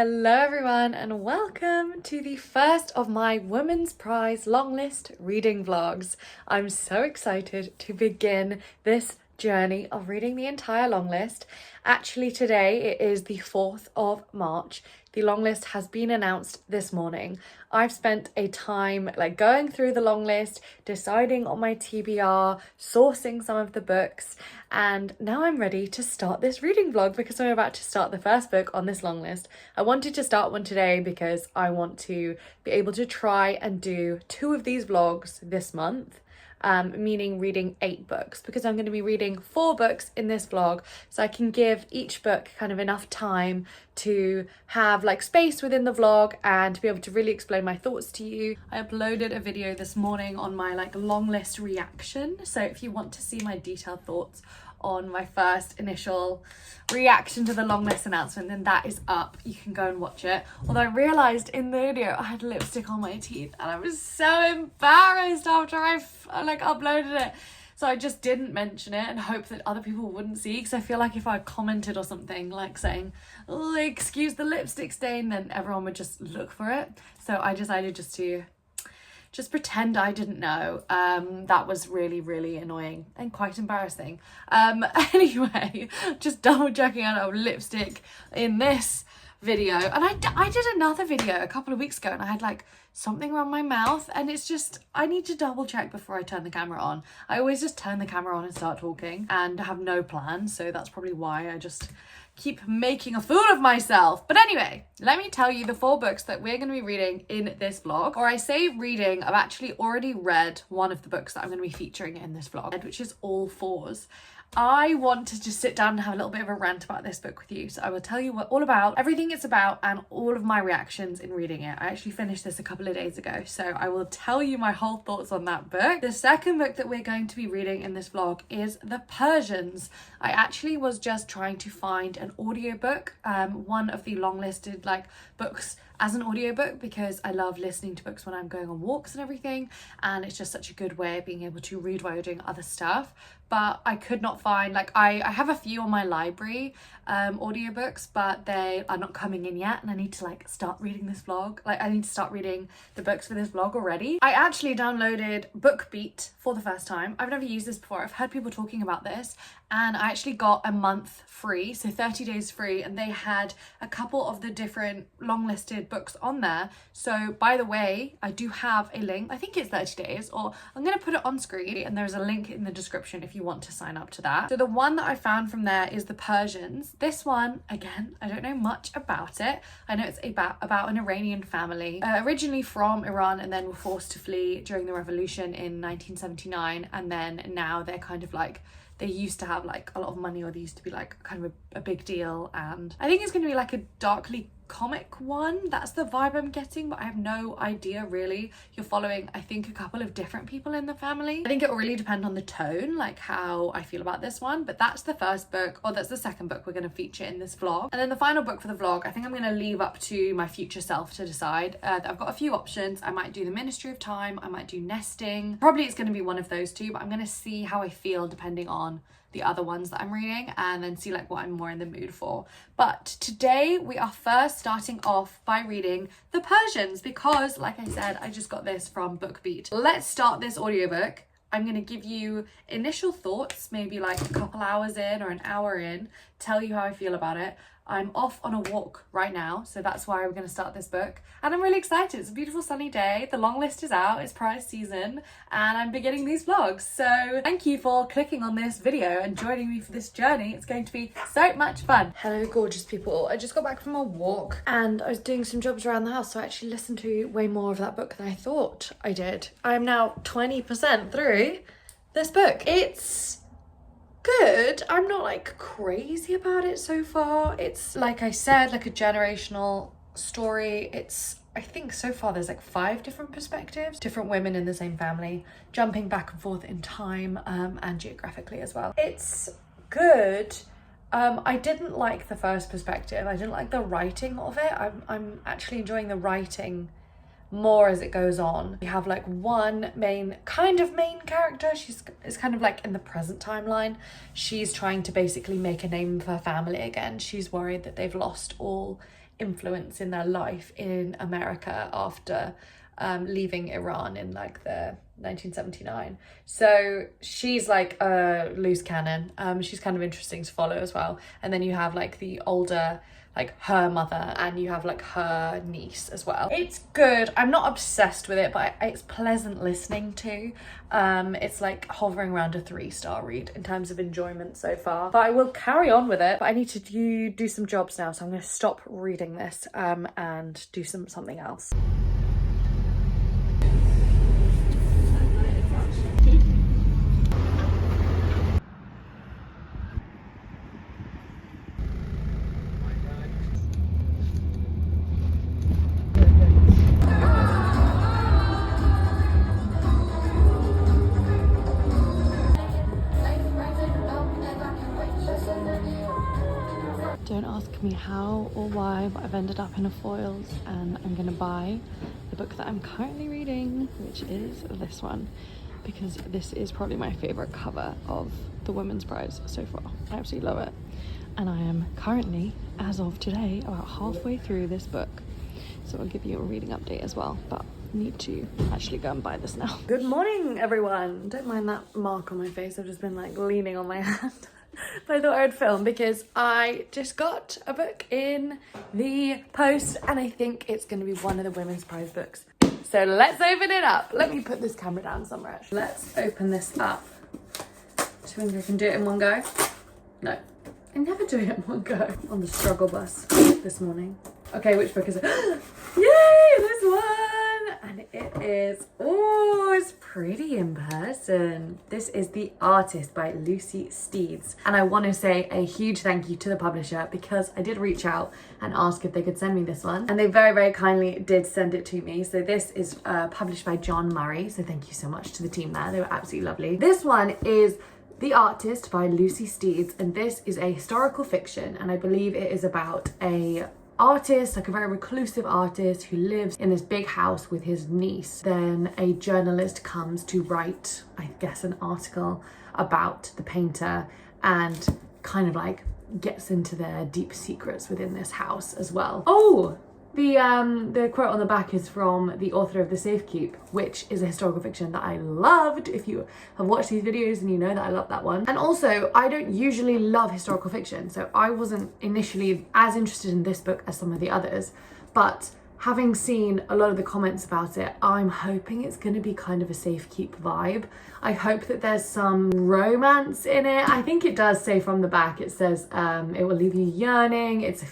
Hello everyone and welcome to the first of my Women's Prize Longlist reading vlogs. I'm so excited to begin this journey of reading the entire longlist. Actually today it is the 4th of March. The longlist has been announced this morning. I've spent a time going through the longlist, deciding on my TBR, sourcing some of the books, and now I'm ready to start this reading vlog because I'm about to start the first book on this longlist. I wanted to start one today because I want to be able to try and do 2 of these vlogs this month. Meaning reading 8 books, because I'm going to be reading 4 books in this vlog, so I can give each book kind of enough time to have space within the vlog and to be able to really explain my thoughts to you. I uploaded a video this morning on my long list reaction, so if you want to see my detailed thoughts on my first initial reaction to the long list announcement, then that is up. You can go and watch it. Although I realised in the video I had lipstick on my teeth and I was so embarrassed after I uploaded it. So I just didn't mention it and hope that other people wouldn't see, because I feel like if I commented or something saying, oh, excuse the lipstick stain, then everyone would just look for it. So I decided just pretend I didn't know. That was really, really annoying and quite embarrassing. Anyway, just double checking out of lipstick in this video. And I did another video a couple of weeks ago and I had something around my mouth, and it's just, I need to double check before I turn the camera on. I always just turn the camera on and start talking and have no plan, so that's probably why I just keep making a fool of myself. But anyway, let me tell you the 4 books that we're going to be reading in this vlog. Or I say reading, I've actually already read one of the books that I'm going to be featuring in this vlog, which is All Fours. I want to just sit down and have a little bit of a rant about this book with you. So I will tell you all about everything it's about and all of my reactions in reading it. I actually finished this a couple of days ago, so I will tell you my whole thoughts on that book. The second book that we're going to be reading in this vlog is The Persians. I actually was just trying to find an audiobook, one of the long-listed books as an audiobook, because I love listening to books when I'm going on walks and everything, and it's just such a good way of being able to read while you're doing other stuff. But I could not find, I have a few on my library audiobooks, but they are not coming in yet, and I need to start reading this vlog. I need to start reading the books for this vlog already. I actually downloaded BookBeat for the first time. I've never used this before. I've heard people talking about this, and I actually got a month free, so 30 days free, and they had a couple of the different long listed books on there. So by the way, I do have a link. I think it's 30 days, or I'm going to put it on screen, and there's a link in the description if you want to sign up to that. So the one that I found from there is The Persians. This one, again, I don't know much about it. I know it's about an Iranian family, originally from Iran, and then were forced to flee during the revolution in 1979, and then now they're kind of they used to have a lot of money, or they used to be kind of a big deal, and I think it's going to be a darkly comic one. That's the vibe I'm getting, but I have no idea really. You're following, I think, a couple of different people in the family. I think it will really depend on the tone, how I feel about this one. But that's the first book, or that's the second book we're going to feature in this vlog. And then the final book for the vlog, I think I'm going to leave up to my future self to decide. I've got a few options. I might do The Ministry of Time, I might do Nesting. Probably it's going to be one of those 2, but I'm going to see how I feel depending on the other ones that I'm reading, and then see what I'm more in the mood for. But today we are first starting off by reading The Persians, because like I said, I just got this from BookBeat. Let's start this audiobook. I'm going to give you initial thoughts, maybe a couple hours in or an hour in, tell you how I feel about it. I'm off on a walk right now, so that's why we're going to start this book, and I'm really excited. It's a beautiful sunny day, the long list is out, it's prize season, and I'm beginning these vlogs. So thank you for clicking on this video and joining me for this journey. It's going to be so much fun. Hello gorgeous people, I just got back from a walk and I was doing some jobs around the house, so I actually listened to way more of that book than I thought I did. I'm now 20% through this book. It's good. I'm not crazy about it so far. It's I said, a generational story. I think so far there's 5 different perspectives, different women in the same family, jumping back and forth in time and geographically as well. It's good. I didn't like the first perspective. I didn't like the writing of it. I'm actually enjoying the writing more as it goes on. We have one main character. Is kind of in the present timeline. She's trying to basically make a name for her family again. She's worried that they've lost all influence in their life in America after leaving Iran in like the 1979. So she's like a loose cannon. She's kind of interesting to follow as well. And then you have like the older, like her mother, and you have like her niece as well. It's good. I'm not obsessed with it, but it's pleasant listening to. It's like hovering around a 3-star read in terms of enjoyment so far, but I will carry on with it. But I need to do some jobs now, so I'm going to stop reading this and do something else. Don't ask me how or why, but I've ended up in a foils and I'm gonna buy the book that I'm currently reading, which is this one, because this is probably my favorite cover of the Women's Prize so far. I absolutely love it. And I am currently, as of today, about halfway through this book. So I'll give you a reading update as well, but need to actually go and buy this now. Good morning, everyone. Don't mind that mark on my face. I've just been like leaning on my hand. But I thought I would film because I just got a book in the post and I think it's going to be one of the Women's Prize books. So let's open it up. Let me put this camera down somewhere. Let's open this up. Do you think I can do it in one go? No, I never do it in one go. On the struggle bus this morning. Okay, which book is it? Yay, this one! And it is, oh, it's pretty in person. This is The Artist by Lucy Steeds. And I want to say a huge thank you to the publisher because I did reach out and ask if they could send me this one. And they very, very kindly did send it to me. So this is published by John Murray. So thank you so much to the team there. They were absolutely lovely. This one is The Artist by Lucy Steeds. And this is a historical fiction. And I believe it is about a artist, like a very reclusive artist who lives in this big house with his niece. Then a journalist comes to write, I guess, an article about the painter and kind of like gets into their deep secrets within this house as well. Oh, the quote on the back is from the author of The Safekeep, which is a historical fiction that I loved. If you have watched these videos and you know that I love that one. And also, I don't usually love historical fiction, so I wasn't initially as interested in this book as some of the others, but having seen a lot of the comments about it, I'm hoping it's going to be kind of a Safekeep vibe. I hope that there's some romance in it. I think it does say from the back, it says it will leave you yearning. It's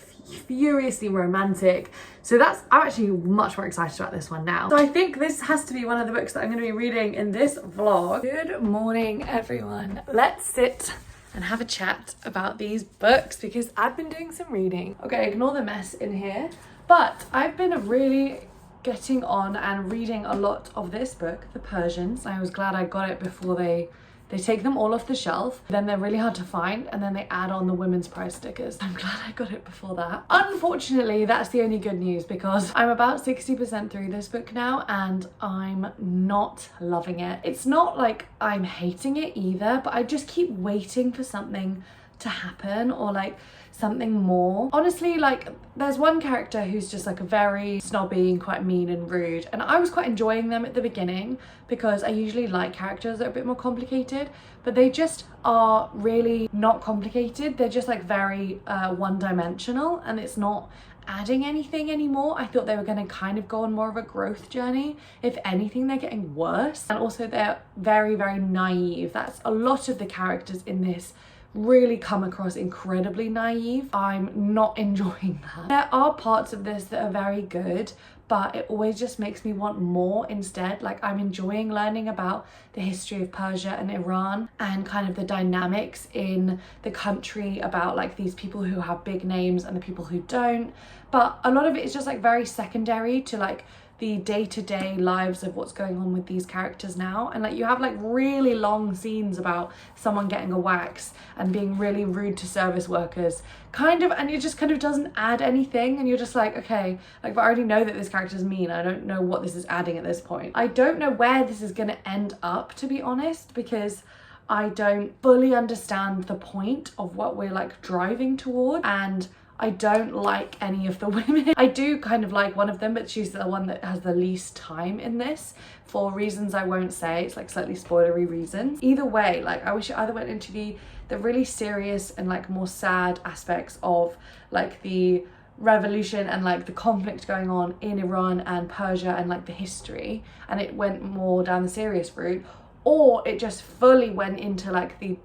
furiously romantic. So I'm actually much more excited about this one now. So I think this has to be one of the books that I'm going to be reading in this vlog. Good morning, everyone. Let's sit and have a chat about these books because I've been doing some reading. Okay, ignore the mess in here. But I've been really getting on and reading a lot of this book, The Persians. I was glad I got it before they take them all off the shelf. Then they're really hard to find and then they add on the Women's Prize stickers. I'm glad I got it before that. Unfortunately, that's the only good news because I'm about 60% through this book now and I'm not loving it. It's not like I'm hating it either, but I just keep waiting for something to happen or like something more. Honestly, like there's one character who's just like a very snobby and quite mean and rude, and I was quite enjoying them at the beginning because I usually like characters that are a bit more complicated, but they just are really not complicated. They're just like very one-dimensional and it's not adding anything anymore. I thought they were going to kind of go on more of a growth journey. If anything, they're getting worse. And also they're very, very naive. That's a lot of the characters in this really come across incredibly naive. I'm not enjoying that. There are parts of this that are very good, but it always just makes me want more instead. Like I'm enjoying learning about the history of Persia and Iran and kind of the dynamics in the country about like these people who have big names and the people who don't. But a lot of it is just like very secondary to like the day-to-day lives of what's going on with these characters now. And like you have like really long scenes about someone getting a wax and being really rude to service workers kind of, and it just kind of doesn't add anything and you're just like, okay, like but I already know that this character's mean. I don't know what this is adding at this point. I don't know where this is going to end up, to be honest, because I don't fully understand the point of what we're like driving toward, and I don't like any of the women. I do kind of like one of them, but she's the one that has the least time in this for reasons I won't say. It's like slightly spoilery reasons. Either way, like I wish it either went into the really serious and like more sad aspects of like the revolution and like the conflict going on in Iran and Persia and like the history, and it went more down the serious route, or it just fully went into like the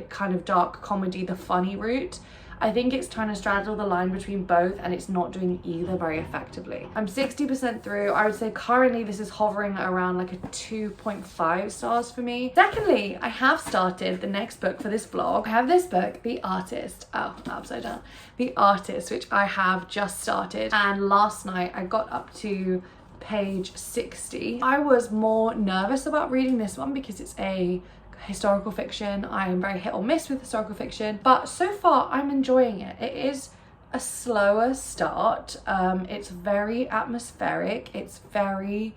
kind of dark comedy, the funny route. I think it's trying to straddle the line between both, and it's not doing either very effectively. I'm 60% through. I would say currently this is hovering around like a 2.5 stars for me. Secondly, I have started the next book for this vlog. I have this book, The Artist. Oh, upside down. The Artist, which I have just started. And last night I got up to page 60. I was more nervous about reading this one because it's a historical fiction. I am very hit or miss with historical fiction, but so far I'm enjoying it. It is a slower start. It's very atmospheric. It's very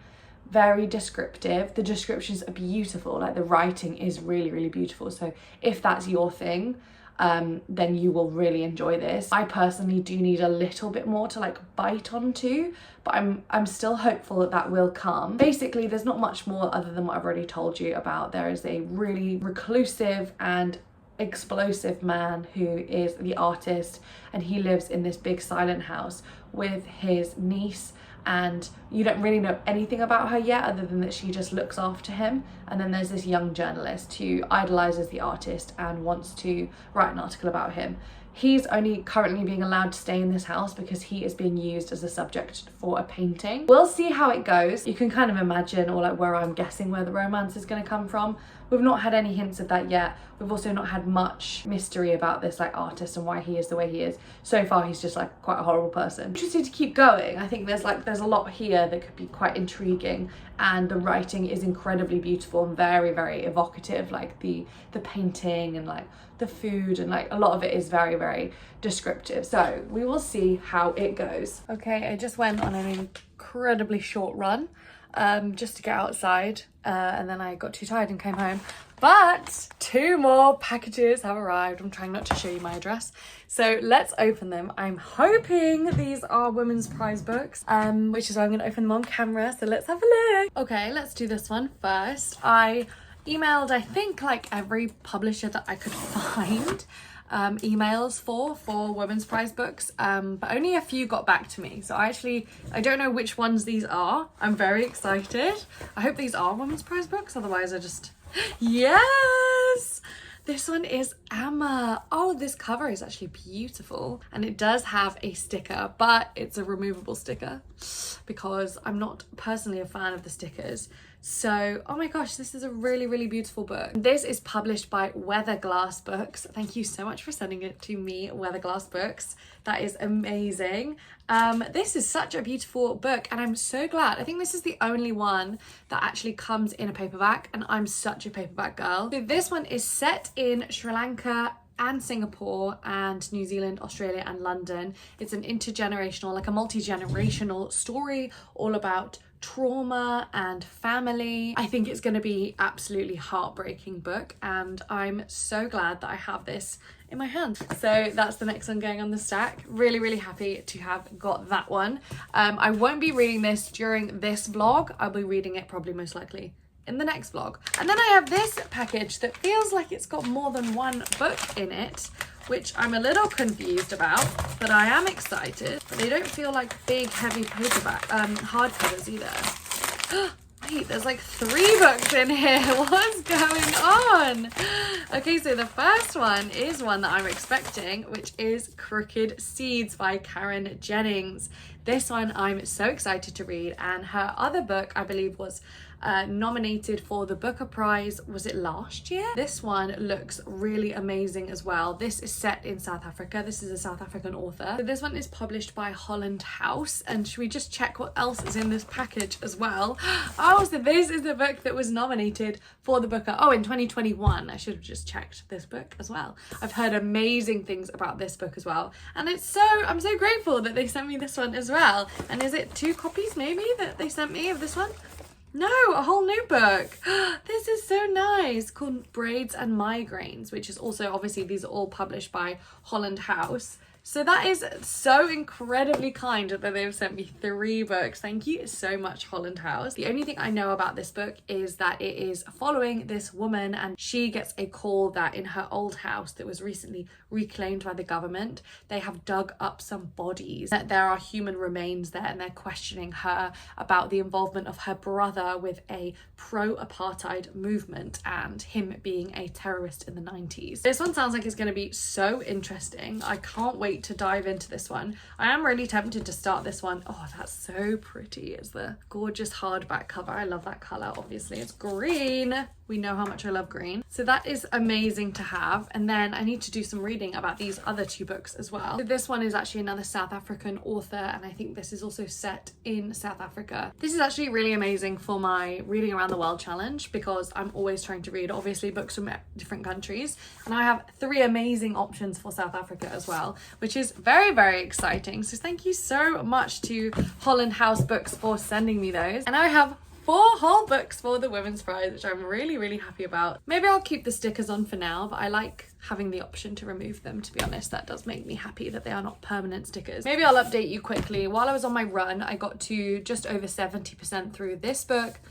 descriptive. The descriptions are beautiful. Like the writing is really beautiful. So if that's your thing, then you will really enjoy this. I personally do need a little bit more to like bite onto, but I'm still hopeful that that will come. Basically, there's not much more other than what I've already told you about. There is a really reclusive and explosive man who is the artist, and he lives in this big silent house with his niece, and you don't really know anything about her yet other than that she just looks after him. And then there's this young journalist who idolizes the artist and wants to write an article about him. He's only currently being allowed to stay in this house because he is being used as a subject for a painting. We'll see how it goes. You can kind of imagine, or like where I'm guessing where the romance is going to come from. We've not had any hints of that yet. We've also not had much mystery about this like artist and why he is the way he is. So far he's just like quite a horrible person. Interested to keep going. I think there's a lot here that could be quite intriguing, and the writing is incredibly beautiful and very evocative. Like the painting and like the food, and like a lot of it is very descriptive. So we will see how it goes. Okay, I just went on an incredibly short run just to get outside, and then I got too tired and came home. But 2 more packages have arrived. I'm trying not to show you my address, so let's open them. I'm hoping these are women's prize books, which is why I'm going to open them on camera. So let's have a look. Okay, let's do this one first. I emailed, I think, like every publisher that I could find emails for women's prize books, but only a few got back to me. So I don't know which ones these are. I'm very excited. I hope these are women's prize books, otherwise I just... Yes! This one is Emma. Oh, this cover is actually beautiful, and it does have a sticker, but it's a removable sticker because I'm not personally a fan of the stickers. So, oh my gosh, this is a really beautiful book. This is published by Weatherglass Books. Thank you so much for sending it to me, Weatherglass Books. That is amazing. This is such a beautiful book, and I'm so glad. I think this is the only one that actually comes in a paperback, and I'm such a paperback girl. So this one is set in Sri Lanka and Singapore and New Zealand, Australia and London. It's an intergenerational, like a multi-generational story all about trauma and family. I think it's going to be absolutely heartbreaking book, and I'm so glad that I have this in my hand. So that's the next one going on the stack. Really happy to have got that one. I won't be reading this during this vlog. I'll be reading it probably most likely in the next vlog. And then I have this package that feels like it's got more than one book in it, which I'm a little confused about, but I am excited. But they don't feel like big, heavy paperback, hardcovers either. Wait, there's like 3 books in here. What's going on? Okay, so the first one is one that I'm expecting, which is Crooked Seeds by Karen Jennings. This one I'm so excited to read, and her other book, I believe, was nominated for the Booker Prize, was it last year? This one looks really amazing as well. This is set in South Africa. This is a South African author. So this one is published by Holland House, and should we just check what else is in this package as well? Oh, so this is the book that was nominated for the Booker. Oh, in 2021. I should have just checked this book as well. I've heard amazing things about this book as well, and I'm so grateful that they sent me this one as well. And is it 2 copies maybe that they sent me of this one? No, a whole new book. This is so nice, called Braids and Migraines, which is also, obviously, these are all published by Holland House. So that is so incredibly kind that they've sent me 3 books. Thank you so much, Holland House. The only thing I know about this book is that it is following this woman, and she gets a call that in her old house that was recently reclaimed by the government, they have dug up some bodies, that there are human remains there, and they're questioning her about the involvement of her brother with a pro-apartheid movement and him being a terrorist in the 90s. This one sounds like it's going to be so interesting. I can't wait to dive into this one. I am really tempted to start this one. Oh, that's so pretty. It's the gorgeous hardback cover. I love that color. Obviously it's green. We know how much I love green. So that is amazing to have. And then I need to do some reading about these other 2 books as well. So this one is actually another South African author, and I think this is also set in South Africa. This is actually really amazing for my Reading Around the World challenge, because I'm always trying to read obviously books from different countries, and I have 3 amazing options for South Africa as well, which is very, very exciting. So thank you so much to Holland House Books for sending me those. And I have 4 whole books for the Women's Prize, which I'm really, really happy about. Maybe I'll keep the stickers on for now, but I like having the option to remove them, to be honest. That does make me happy that they are not permanent stickers. Maybe I'll update you quickly. While I was on my run, I got to just over 70% through this book.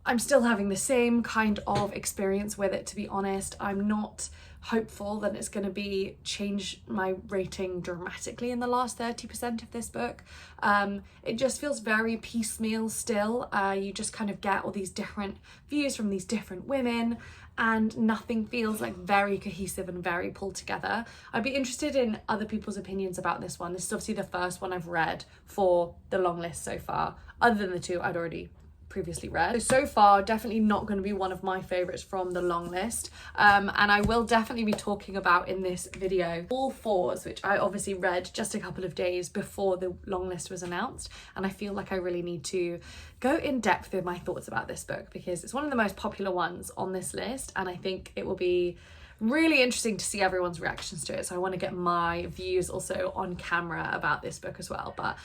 I'm still having the same kind of experience with it, to be honest. I'm not hopeful that it's going to be change my rating dramatically in the last 30% of this book. It just feels very piecemeal still. You just kind of get all these different views from these different women, and nothing feels like very cohesive and very pulled together. I'd be interested in other people's opinions about this one. This is obviously the first one I've read for the long list so far, other than the 2 I'd already previously read. So far, definitely not going to be one of my favorites from the long list, and I will definitely be talking about in this video all 4s, which I obviously read just a couple of days before the long list was announced, and I feel like I really need to go in depth with my thoughts about this book, because it's one of the most popular ones on this list, and I think it will be really interesting to see everyone's reactions to it. So I want to get my views also on camera about this book as well. But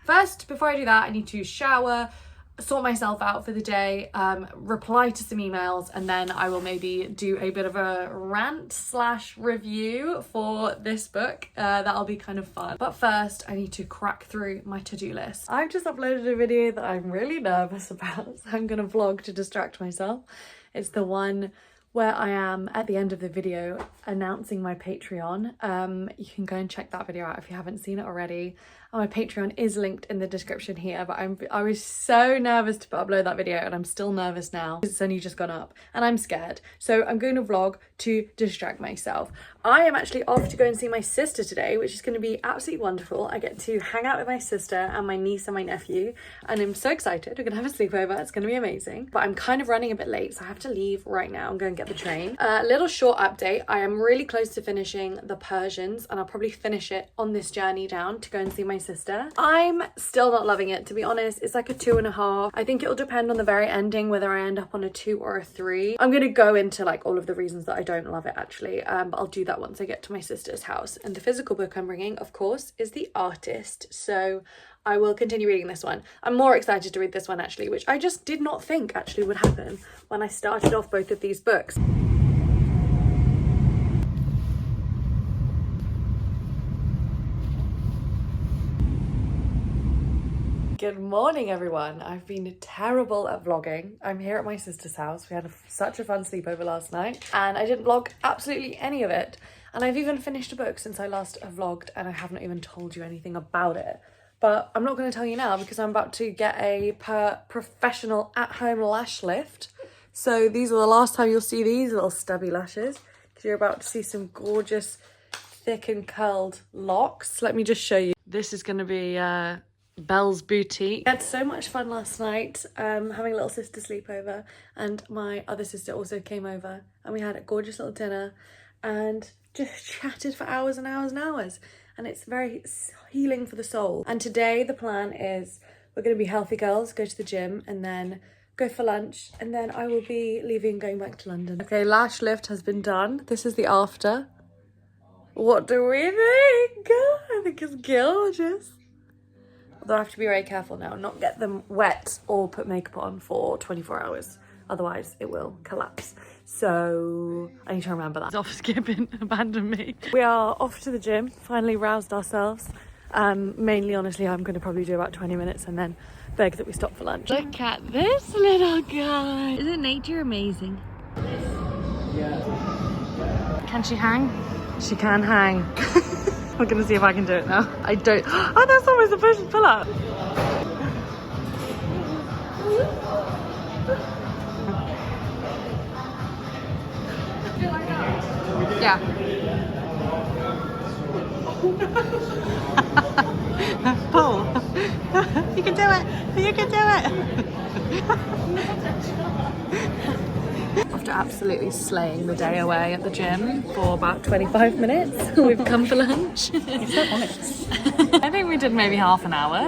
first before I do that, I need to shower, sort myself out for the day, reply to some emails, and then I will maybe do a bit of a rant / review for this book. That'll be kind of fun. But first, I need to crack through my to-do list. I've just uploaded a video that I'm really nervous about, so I'm gonna vlog to distract myself. It's the one where I am at the end of the video announcing my Patreon. You can go and check that video out if you haven't seen it already. My Patreon is linked in the description here, but I was so nervous to upload that video, and I'm still nervous now because it's only just gone up and I'm scared. So I'm going to vlog to distract myself. I am actually off to go and see my sister today, which is going to be absolutely wonderful. I get to hang out with my sister and my niece and my nephew, and I'm so excited. We're going to have a sleepover. It's going to be amazing, but I'm kind of running a bit late, so I have to leave right now and go and get the train. Little short update. I am really close to finishing the Persians, and I'll probably finish it on this journey down to go and see my sister. I'm still not loving it, to be honest. It's like a 2.5. I think it'll depend on the very ending whether I end up on a 2 or a 3. I'm going to go into like all of the reasons that I don't love it actually, but I'll do that once I get to my sister's house. And the physical book I'm bringing, of course, is The Artist, so I will continue reading this one. I'm more excited to read this one actually, which I just did not think actually would happen when I started off both of these books. Good morning, everyone. I've been terrible at vlogging. I'm here at my sister's house. We had such a fun sleepover last night, and I didn't vlog absolutely any of it. And I've even finished a book since I last vlogged, and I haven't even told you anything about it. But I'm not going to tell you now because I'm about to get a professional at-home lash lift. So these are the last time you'll see these little stubby lashes, because you're about to see some gorgeous, thick and curled locks. Let me just show you. This is going to be Belle's Boutique. I had so much fun last night, having a little sister sleepover, and my other sister also came over, and we had a gorgeous little dinner and just chatted for hours and hours and hours, and it's very healing for the soul. And today the plan is we're going to be healthy girls, go to the gym, and then go for lunch, and then I will be leaving, going back to London. Okay, lash lift has been done. This is the after. What do we think? I think it's gorgeous. Although I have to be very careful now, not get them wet or put makeup on for 24 hours. otherwise it will collapse. So I need to remember that. Off skipping, abandon me. We are off to the gym, finally roused ourselves. Mainly, honestly, I'm going to probably do about 20 minutes and then beg that we stop for lunch. Look at this little guy. Isn't nature amazing? Can she hang? She can hang. We're going to see if I can do it now. I don't. Oh, that's almost a pull up. Yeah. Pull. You can do it. You can do it. After absolutely slaying the day away at the gym for about 25 minutes, we've come for lunch. You're so honest. I think we did maybe half an hour.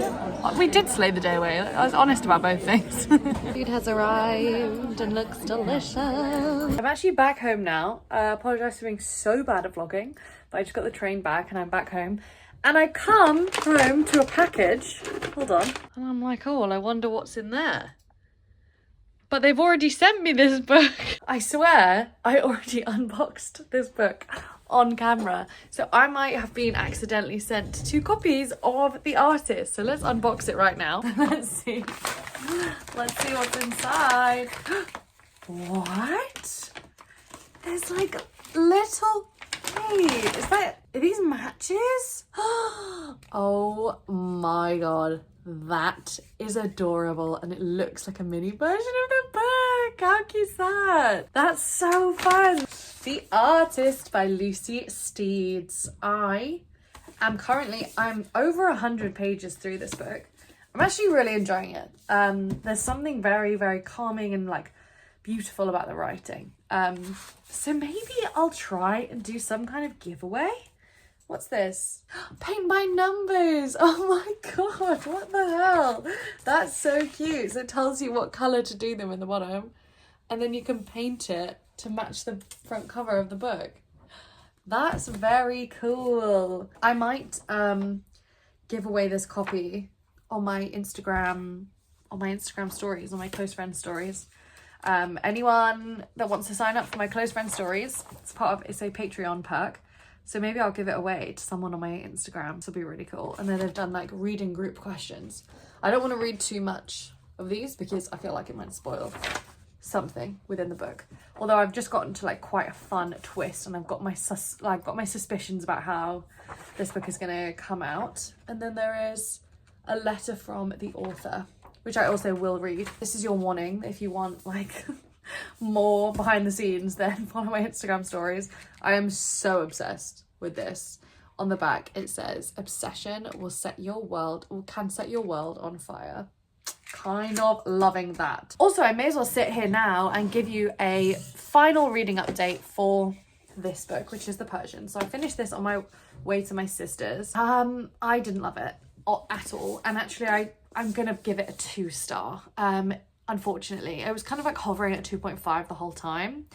We did slay the day away. I was honest about both things. Food has arrived and looks delicious. I'm actually back home now. Apologise for being so bad at vlogging, but I just got the train back and I'm back home. And I come home to a package. Hold on. And I'm like, oh, well, I wonder what's in there. But they've already sent me this book. I swear I already unboxed this book on camera. So I might have been accidentally sent 2 copies of The Artist. So let's unbox it right now. Let's see. Let's see what's inside. What? There's like little... Wait, are these matches? Oh my god. That is adorable and it looks like a mini version of the book. How cute is that? That's so fun. The Artist by Lucy Steeds. I'm over 100 pages through this book. I'm actually really enjoying it. There's something very, very calming and like beautiful about the writing. So maybe I'll try and do some kind of giveaway. What's this? Paint by numbers. Oh my god, what the hell? That's so cute. So it tells you what colour to do them in the bottom. And then you can paint it to match the front cover of the book. That's very cool. I might give away this copy on my Instagram stories, on my close friend stories. Anyone that wants to sign up for my close friend stories, it's a Patreon perk. So maybe I'll give it away to someone on my Instagram. This will be really cool. And then they've done like reading group questions. I don't want to read too much of these because I feel like it might spoil something within the book. Although I've just gotten to like quite a fun twist and I've got my suspicions about how this book is going to come out. And then there is a letter from the author, which I also will read. This is your warning if you want like more behind the scenes, then follow my Instagram stories. I am so obsessed with this. On the back it says obsession can set your world on fire. Kind of loving that. Also, I may as well sit here now and give you a final reading update for this book, which is The Persians. So I finished this on my way to my sister's. I didn't love it at all, and actually I'm gonna give it a 2-star. Unfortunately, I was kind of like hovering at 2.5 the whole time.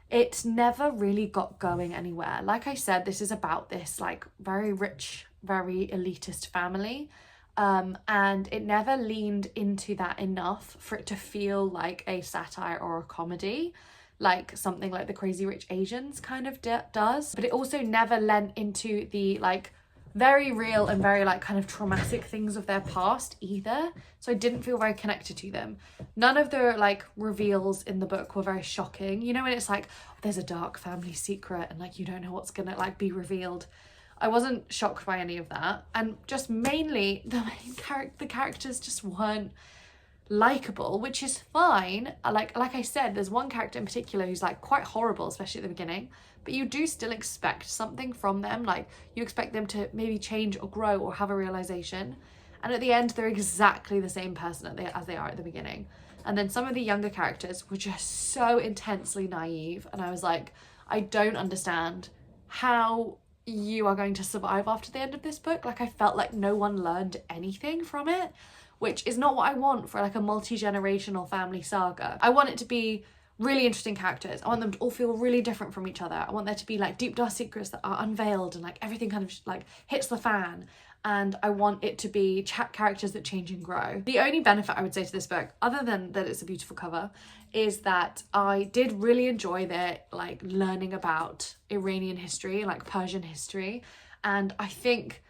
It never really got going anywhere. Like I said, this is about this like very rich, very elitist family. And it never leaned into that enough for it to feel like a satire or a comedy, like something like the Crazy Rich Asians kind of does. But it also never lent into the like very real and very like kind of traumatic things of their past either. So I didn't feel very connected to them. None of the like reveals in the book were very shocking. You know, when it's like, oh, there's a dark family secret and like you don't know what's gonna like be revealed. I wasn't shocked by any of that. And just mainly the characters just weren't likable, which is fine. Like I said, there's one character in particular who's like quite horrible, especially at the beginning, but you do still expect something from them. Like you expect them to maybe change or grow or have a realization, and at the end they're exactly the same person as they are at the beginning. And then some of the younger characters were just so intensely naive, and I was like, I don't understand how you are going to survive after the end of this book. Like I felt like no one learned anything from it, which is not what I want for like a multi-generational family saga. I want it to be really interesting characters. I want them to all feel really different from each other. I want there to be like deep dark secrets that are unveiled and like everything kind of like hits the fan. And I want it to be characters that change and grow. The only benefit I would say to this book, other than that it's a beautiful cover, is that I did really enjoy like learning about Iranian history, like Persian history, and I think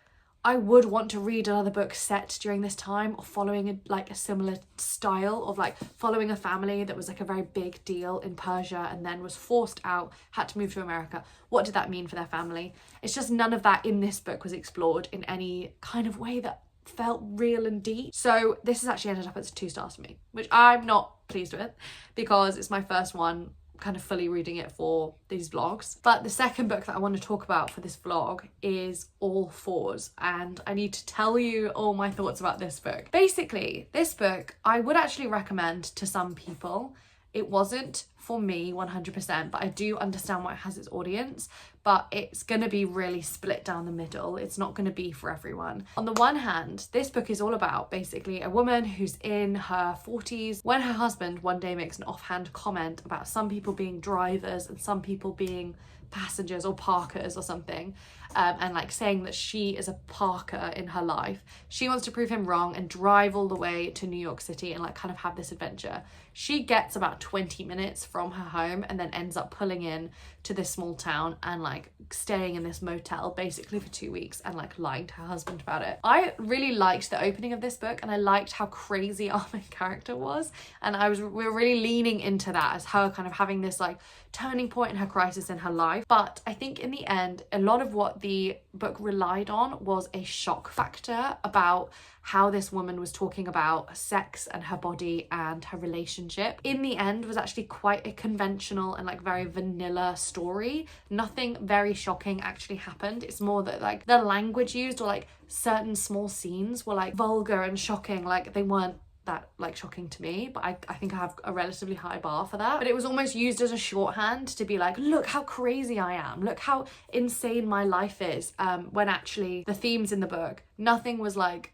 I would want to read another book set during this time, or following a similar style of like following a family that was like a very big deal in Persia and then was forced out, had to move to America. What did that mean for their family? It's just none of that in this book was explored in any kind of way that felt real and deep. So this has actually ended up as 2 stars for me, which I'm not pleased with because it's my first one kind of fully reading it for these vlogs. But the second book that I want to talk about for this vlog is All Fours, and I need to tell you all my thoughts about this book. Basically, this book I would actually recommend to some people. It wasn't for me 100%, but I do understand why it has its audience, but it's going to be really split down the middle. It's not going to be for everyone. On the one hand, this book is all about basically a woman who's in her 40s when her husband one day makes an offhand comment about some people being drivers and some people being passengers or parkers or something, and like saying that she is a parker in her life. She wants to prove him wrong and drive all the way to New York City and like kind of have this adventure. She gets about 20 minutes from her home and then ends up pulling in to this small town and like staying in this motel basically for 2 weeks and like lying to her husband about it. I really liked the opening of this book and I liked how crazy our main character was, and we were really leaning into that as her kind of having this like turning point in her crisis in her life. But I think in the end, a lot of what the book relied on was a shock factor about how this woman was talking about sex and her body and her relationship. In the end was actually quite a conventional and like very vanilla story. Nothing very shocking actually happened. It's more that like the language used or like certain small scenes were like vulgar and shocking. Like they weren't that like shocking to me, but I think I have a relatively high bar for that. But it was almost used as a shorthand to be like, look how crazy I am, look how insane my life is, when actually the themes in the book, nothing was like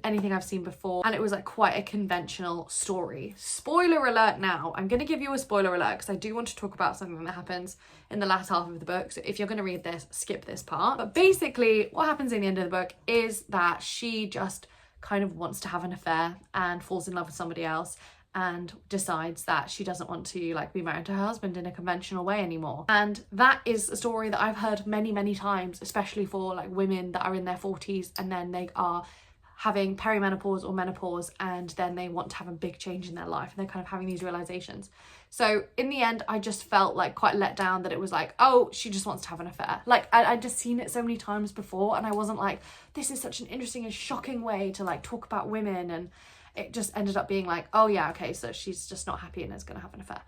anything I've seen before, and it was like quite a conventional story. Spoiler alert now, I'm gonna give you a spoiler alert because I do want to talk about something that happens in the last half of the book, so if you're gonna read this, skip this part. But basically what happens in the end of the book is that she just kind of wants to have an affair and falls in love with somebody else and decides that she doesn't want to like be married to her husband in a conventional way anymore. And that is a story that I've heard many times, especially for like women that are in their 40s and then they are having perimenopause or menopause and then they want to have a big change in their life and they're kind of having these realizations. So in the end, I just felt like quite let down that it was like, oh, she just wants to have an affair. Like I'd just seen it so many times before and I wasn't like, this is such an interesting and shocking way to like talk about women, and it just ended up being like, oh yeah, okay, so she's just not happy and is gonna have an affair.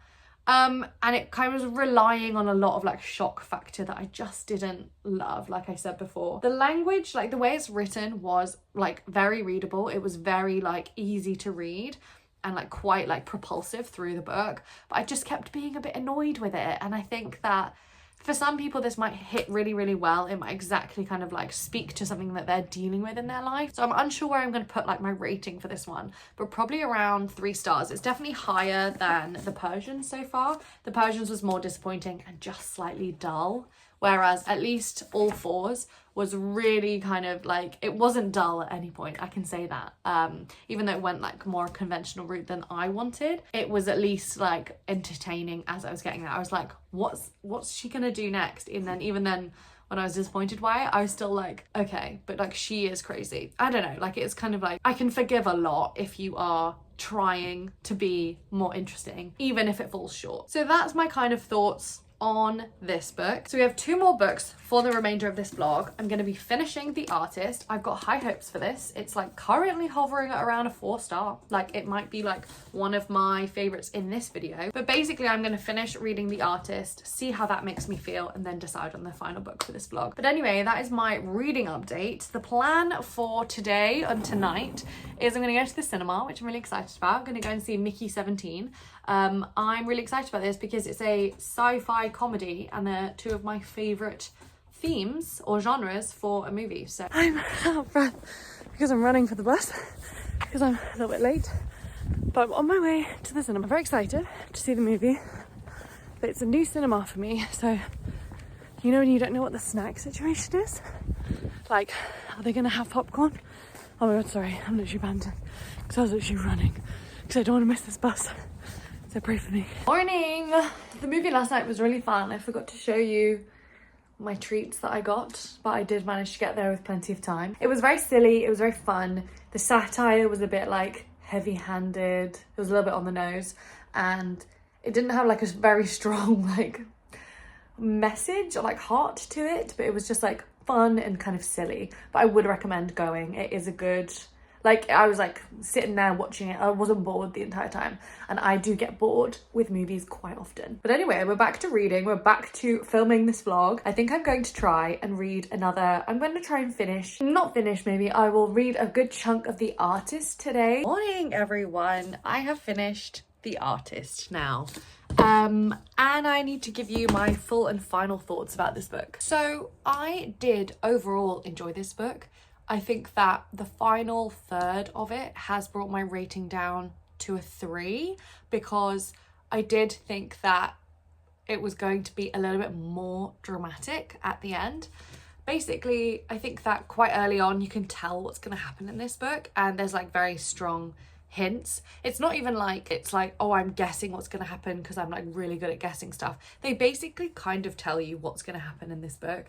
And it kind of was relying on a lot of like shock factor that I just didn't love. Like I said before, the language, like the way it's written was like very readable. It was very like easy to read and like quite like propulsive through the book, but I just kept being a bit annoyed with it. And I think that for some people this might hit really well. It might exactly kind of like speak to something that they're dealing with in their life. So I'm unsure where I'm going to put like my rating for this one, but probably around 3 stars. It's definitely higher than the Persians so far. The Persians was more disappointing and just slightly dull, whereas at least All Fours was really kind of like, it wasn't dull at any point, I can say that. Even though it went like more conventional route than I wanted, it was at least like entertaining as I was getting there. I was like, what's she gonna do next? And then even then when I was disappointed by it, I was still like, okay, but like she is crazy. I don't know, like it's kind of like, I can forgive a lot if you are trying to be more interesting, even if it falls short. So that's my kind of thoughts on this book. So we have 2 more books for the remainder of this vlog. I'm going to be finishing The Artist. I've got high hopes for this. It's like currently hovering at around a 4 star. Like it might be like one of my favorites in this video, but basically I'm going to finish reading The Artist, see how that makes me feel, and then decide on the final book for this vlog. But anyway, that is my reading update. The plan for today and tonight is I'm going to go to the cinema, which I'm really excited about. I'm going to go and see Mickey 17. I'm really excited about this because it's a sci-fi comedy and they're 2 of my favorite themes or genres for a movie. So I'm out of breath because I'm running for the bus because I'm a little bit late, but I'm on my way to the cinema. I'm very excited to see the movie, but it's a new cinema for me, so you know when you don't know what the snack situation is, like are they gonna have popcorn? Oh my god, sorry, I'm literally panting because I was literally running because I don't want to miss this bus. So pray for me. Morning! The movie last night was really fun. I forgot to show you my treats that I got, but I did manage to get there with plenty of time. It was very silly, it was very fun. The satire was a bit like heavy-handed, it was a little bit on the nose, and it didn't have like a very strong like message or like heart to it, but it was just like fun and kind of silly. But I would recommend going. It is a good, like, I was like sitting there watching it. I wasn't bored the entire time, and I do get bored with movies quite often. But anyway, we're back to reading. We're back to filming this vlog. I think I'm going to try and read another, I'm going to try and finish, not finish maybe, I will read a good chunk of The Artist today. Morning everyone. I have finished The Artist now. And I need to give you my full and final thoughts about this book. So I did overall enjoy this book. I think that the final third of it has brought my rating down to a 3 because I did think that it was going to be a little bit more dramatic at the end. Basically, I think that quite early on you can tell what's going to happen in this book, and there's like very strong hints. It's not even like it's like, oh, I'm guessing what's going to happen because I'm like really good at guessing stuff. They basically kind of tell you what's going to happen in this book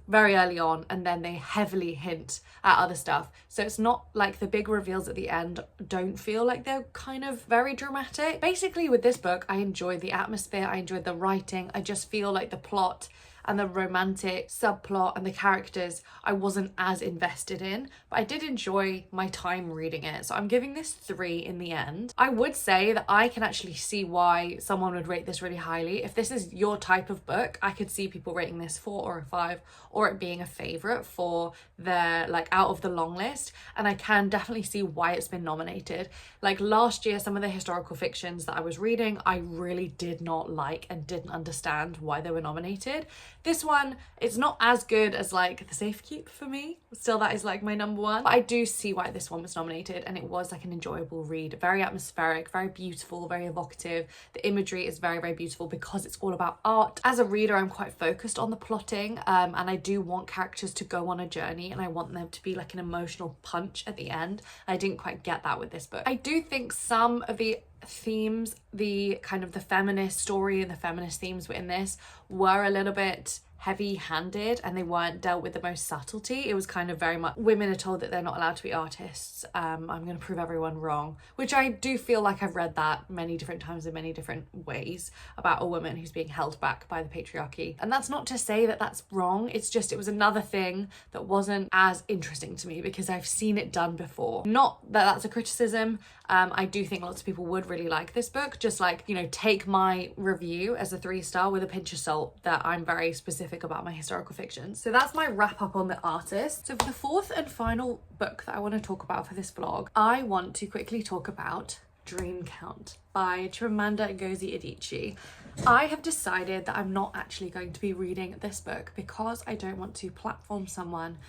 very early on, and then they heavily hint at other stuff. So it's not like the big reveals at the end don't feel like they're kind of very dramatic. Basically with this book, I enjoyed the atmosphere, I enjoyed the writing. I just feel like the plot and the romantic subplot and the characters I wasn't as invested in, but I did enjoy my time reading it. So I'm giving this 3 in the end. I would say that I can actually see why someone would rate this really highly. If this is your type of book, I could see people rating this 4 or a 5, or it being a favorite for their like out of the long list. And I can definitely see why it's been nominated. Like last year, some of the historical fictions that I was reading, I really did not like and didn't understand why they were nominated. This one, it's not as good as like The Safekeep for me. Still, that is like my number 1. But I do see why this one was nominated, and it was like an enjoyable read. Very atmospheric, very beautiful, very evocative. The imagery is very, very beautiful because it's all about art. As a reader, I'm quite focused on the plotting, and I do want characters to go on a journey, and I want them to be like an emotional punch at the end. I didn't quite get that with this book. I do think some of the themes, the kind of the feminist story and the feminist themes within this were a little bit heavy-handed, and they weren't dealt with the most subtlety. It was kind of very much women are told that they're not allowed to be artists. I'm going to prove everyone wrong, which I do feel like I've read that many different times in many different ways about a woman who's being held back by the patriarchy. And that's not to say that that's wrong. It's just it was another thing that wasn't as interesting to me because I've seen it done before. Not that that's a criticism. I do think lots of people would really like this book. Just like, you know, take my review as a 3-star with a pinch of salt that I'm very specific about my historical fiction. So that's my wrap up on The Artist. So for the 4th and final book that I want to talk about for this vlog, I want to quickly talk about Dream Count by Chimamanda Ngozi Adichie. I have decided that I'm not actually going to be reading this book because I don't want to platform someone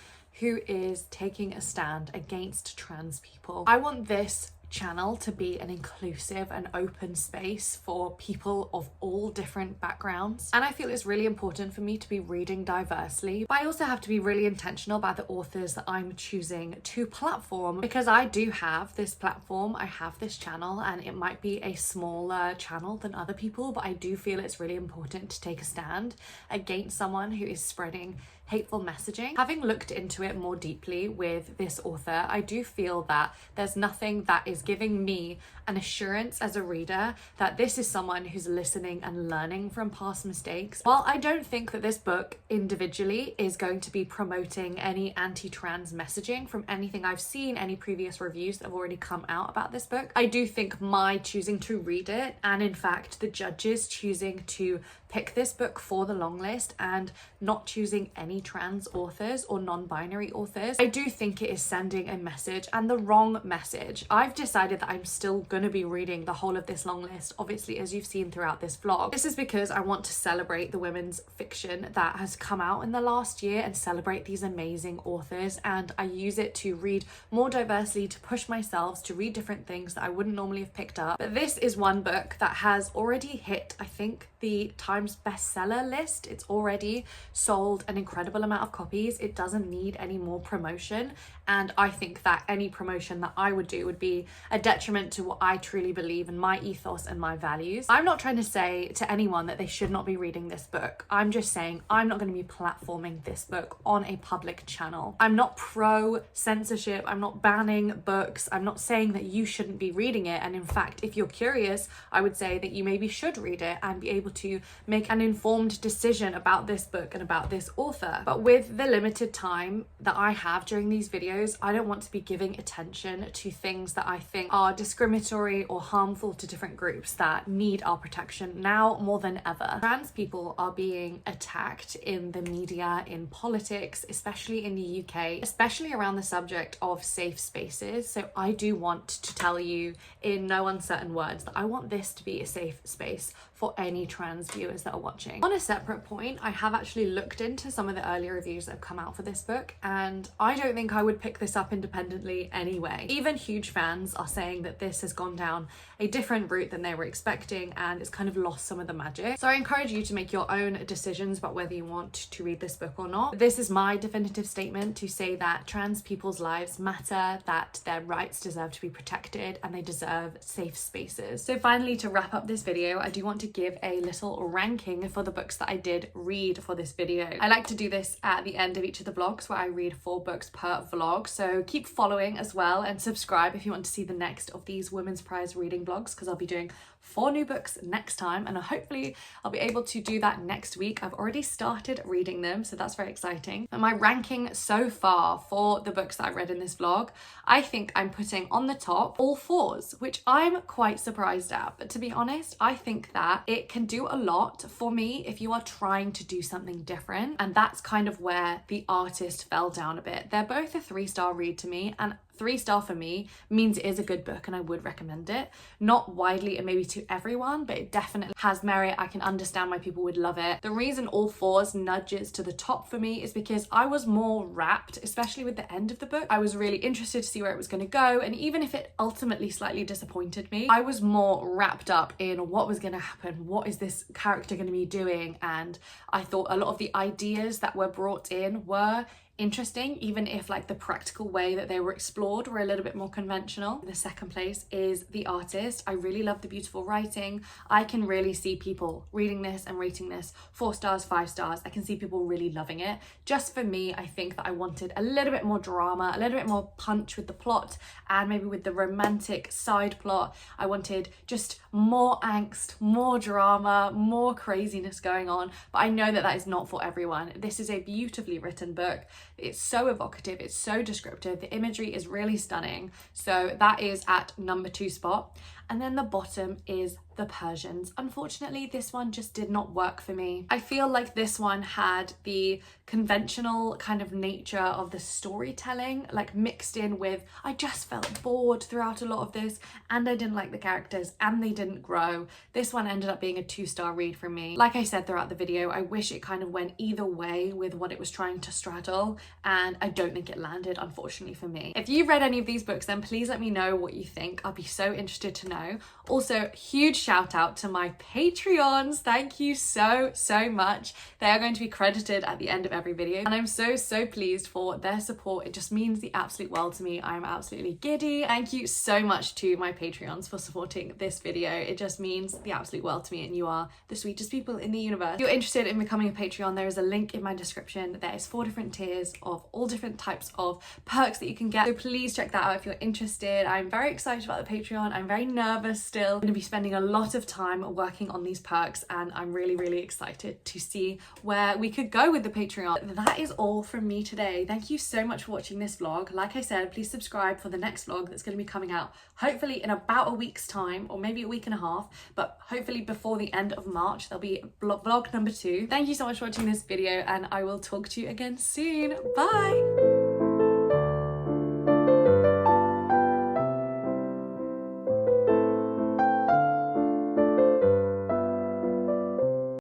who is taking a stand against trans people. I want this channel to be an inclusive and open space for people of all different backgrounds, and I feel it's really important for me to be reading diversely, but I also have to be really intentional about the authors that I'm choosing to platform, because I do have this platform, I have this channel, and it might be a smaller channel than other people, but I do feel it's really important to take a stand against someone who is spreading hateful messaging. Having looked into it more deeply with this author, I do feel that there's nothing that is giving me an assurance as a reader that this is someone who's listening and learning from past mistakes. While I don't think that this book individually is going to be promoting any anti-trans messaging from anything I've seen, any previous reviews that have already come out about this book, I do think my choosing to read it, and in fact the judges choosing to pick this book for the long list and not choosing any trans authors or non-binary authors, I do think it is sending a message, and the wrong message. I've decided that I'm still going to be reading the whole of this long list, obviously, as you've seen throughout this vlog. This is because I want to celebrate the women's fiction that has come out in the last year and celebrate these amazing authors, and I use it to read more diversely, to push myself to read different things that I wouldn't normally have picked up. But this is one book that has already hit, I think, the Times bestseller list. It's already sold an incredible amount of copies. It doesn't need any more promotion, and I think that any promotion that I would do would be a detriment to what I truly believe and my ethos and my values. I'm not trying to say to anyone that they should not be reading this book. I'm just saying I'm not going to be platforming this book on a public channel. I'm not pro censorship. I'm not banning books. I'm not saying that you shouldn't be reading it. And in fact, if you're curious, I would say that you maybe should read it and be able to make an informed decision about this book and about this author. But with the limited time that I have during these videos, I don't want to be giving attention to things that I think are discriminatory or harmful to different groups that need our protection now more than ever. Trans people are being attacked in the media, in politics, especially in the UK, especially around the subject of safe spaces. So I do want to tell you in no uncertain words that I want this to be a safe space for any trans viewers that are watching. On a separate point, I have actually looked into some of the earlier reviews that have come out for this book, and I don't think I would pick this up independently anyway. Even huge fans are saying that this has gone down a different route than they were expecting and it's kind of lost some of the magic. So I encourage you to make your own decisions about whether you want to read this book or not. This is my definitive statement to say that trans people's lives matter, that their rights deserve to be protected, and they deserve safe spaces. So finally, to wrap up this video, I do want to give a little ranking for the books that I did read for this video. I like to do this at the end of each of the vlogs where I read 4 books per vlog. So keep following as well and subscribe if you want to see the next of these Women's Prize reading vlogs, because I'll be doing 4 new books next time, and hopefully I'll be able to do that next week. I've already started reading them, so that's very exciting. And my ranking so far for the books that I read in this vlog, I think I'm putting on the top all 4s, which I'm quite surprised at. But to be honest, I think that it can do a lot for me if you are trying to do something different, and that's kind of where The Artist fell down a bit. They're both a 3-star read to me, and 3-star for me means it is a good book and I would recommend it. Not widely and maybe to everyone, but it definitely has merit. I can understand why people would love it. The reason all 4s nudges to the top for me is because I was more wrapped, especially with the end of the book. I was really interested to see where it was going to go, and even if it ultimately slightly disappointed me, I was more wrapped up in what was going to happen. What is this character going to be doing? And I thought a lot of the ideas that were brought in were interesting, even if like the practical way that they were explored were a little bit more conventional. The second place is The Artist. I really love the beautiful writing. I can really see people reading this and rating this 4 stars, 5 stars. I can see people really loving it. Just for me, I think that I wanted a little bit more drama, a little bit more punch with the plot, and maybe with the romantic side plot. I wanted just more angst, more drama, more craziness going on, but I know that that is not for everyone. This is a beautifully written book. It's so evocative, it's so descriptive, the imagery is really stunning. So that is at number 2 spot. And then the bottom is The Persians. Unfortunately, this one just did not work for me. I feel like this one had the conventional kind of nature of the storytelling like mixed in with, I just felt bored throughout a lot of this, and I didn't like the characters and they didn't grow. This one ended up being a 2-star read for me. Like I said throughout the video, I wish it kind of went either way with what it was trying to straddle, and I don't think it landed, unfortunately, for me. If you've read any of these books, then please let me know what you think. I'll be so interested to know. Also, huge shout out to my Patreons. Thank you so much. They are going to be credited at the end of every video, and I'm so pleased for their support. It just means the absolute world to me. I'm absolutely giddy. Thank you so much to my Patreons for supporting this video. It just means the absolute world to me, and you are the sweetest people in the universe. If you're interested in becoming a Patreon, there is a link in my description. There is 4 different tiers of all different types of perks that you can get, so please check that out if you're interested. I'm very excited about the Patreon. I'm very nervous still. I'm going to be spending a lot of time working on these perks, and I'm really excited to see where we could go with the Patreon. That is all from me today. Thank you so much for watching this vlog. Like I said, please subscribe for the next vlog that's going to be coming out hopefully in about a week's time, or maybe a week and a half, but hopefully before the end of March there'll be vlog number 2. Thank you so much for watching this video, and I will talk to you again soon. Bye.